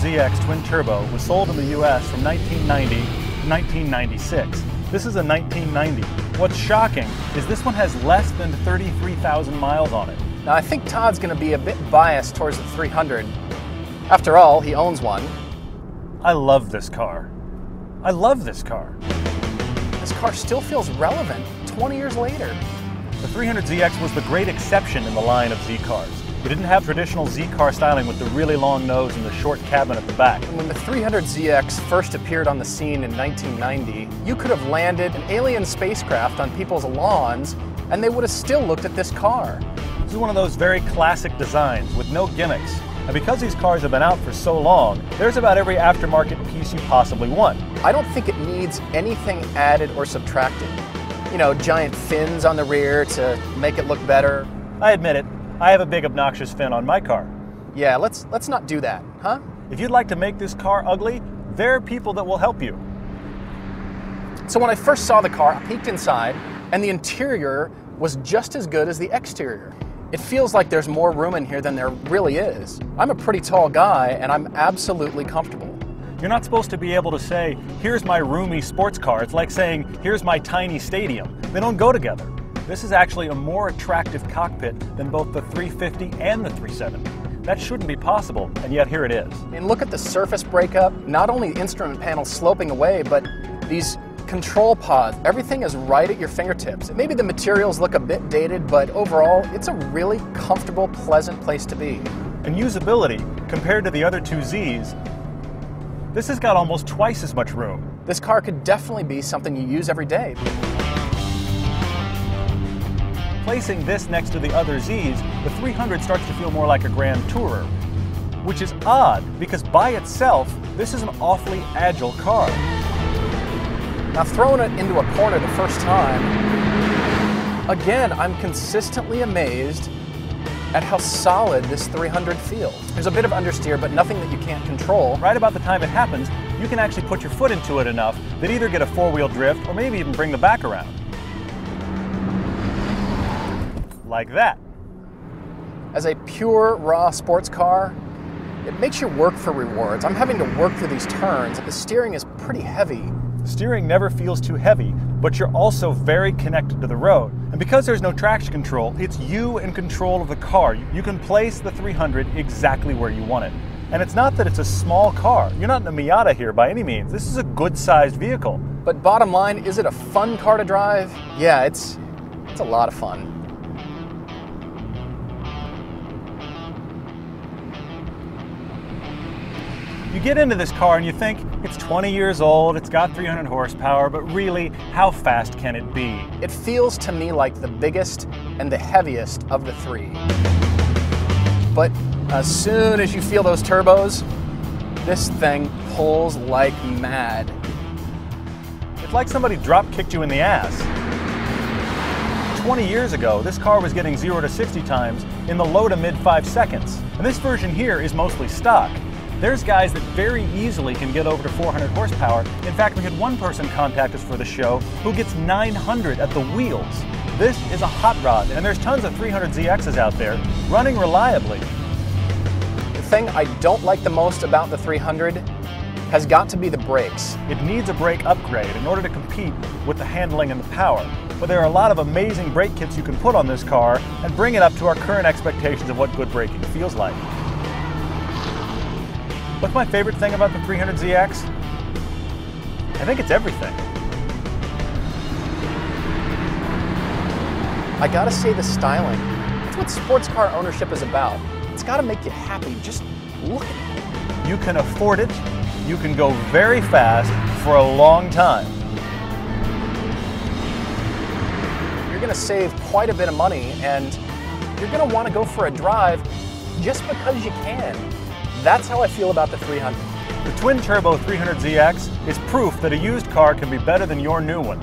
300zx twin turbo was sold in the US from 1990 to 1996. This is a 1990. What's shocking is this one has less than 33,000 miles on it. Now I think Todd's going to be a bit biased towards the 300. After all, he owns one. I love this car. I love this car. This car still feels relevant 20 years later. The 300zx was the great exception in the line of Z-cars. It didn't have traditional Z-car styling with the really long nose and the short cabin at the back. And when the 300zx first appeared on the scene in 1990, you could have landed an alien spacecraft on people's lawns and they would have still looked at this car. This is one of those very classic designs with no gimmicks. And because these cars have been out for so long, there's about every aftermarket piece you possibly want. I don't think it needs anything added or subtracted. You know, giant fins on the rear to make it look better. I admit it, I have a big obnoxious fin on my car. Yeah, let's not do that, huh? If you'd like to make this car ugly, there are people that will help you. So when I first saw the car, I peeked inside, and the interior was just as good as the exterior. It feels like there's more room in here than there really is. I'm a pretty tall guy, and I'm absolutely comfortable. You're not supposed to be able to say, here's my roomy sports car. It's like saying, here's my tiny stadium. They don't go together. This is actually a more attractive cockpit than both the 350 and the 370. That shouldn't be possible, and yet here it is. And look at the surface breakup. Not only the instrument panel sloping away, but these control pods, everything is right at your fingertips. Maybe the materials look a bit dated, but overall, it's a really comfortable, pleasant place to be. And usability, compared to the other two Zs, this has got almost twice as much room. This car could definitely be something you use every day. Placing this next to the other Zs, the 300 starts to feel more like a Grand Tourer, which is odd because by itself, this is an awfully agile car. Now throwing it into a corner the first time, again, I'm consistently amazed at how solid this 300 feels. There's a bit of understeer, but nothing that you can't control. Right about the time it happens, you can actually put your foot into it enough that either get a four-wheel drift or maybe even bring the back around. Like that. As a pure, raw sports car, it makes you work for rewards. I'm having to work through these turns. The steering is pretty heavy. Steering never feels too heavy, but you're also very connected to the road. And because there's no traction control, it's you in control of the car. You can place the 300 exactly where you want it. And it's not that it's a small car. You're not in a Miata here by any means. This is a good-sized vehicle. But bottom line, is it a fun car to drive? Yeah, it's a lot of fun. You get into this car and you think, it's 20 years old, it's got 300 horsepower, but really, how fast can it be? It feels to me like the biggest and the heaviest of the three. But as soon as you feel those turbos, this thing pulls like mad. It's like somebody drop-kicked you in the ass. 20 years ago, this car was getting 0 to 60 times in the low to mid 5 seconds. And this version here is mostly stock. There's guys that very easily can get over to 400 horsepower. In fact, we had one person contact us for the show who gets 900 at the wheels. This is a hot rod, and there's tons of 300ZXs out there running reliably. The thing I don't like the most about the 300 has got to be the brakes. It needs a brake upgrade in order to compete with the handling and the power. But there are a lot of amazing brake kits you can put on this car and bring it up to our current expectations of what good braking feels like. What's my favorite thing about the 300ZX? I think it's everything. I gotta say the styling. That's what sports car ownership is about. It's gotta make you happy. Just look at it. You can afford it. You can go very fast for a long time. You're gonna save quite a bit of money, and you're gonna wanna go for a drive just because you can. That's how I feel about the 300. The twin-turbo 300ZX is proof that a used car can be better than your new one.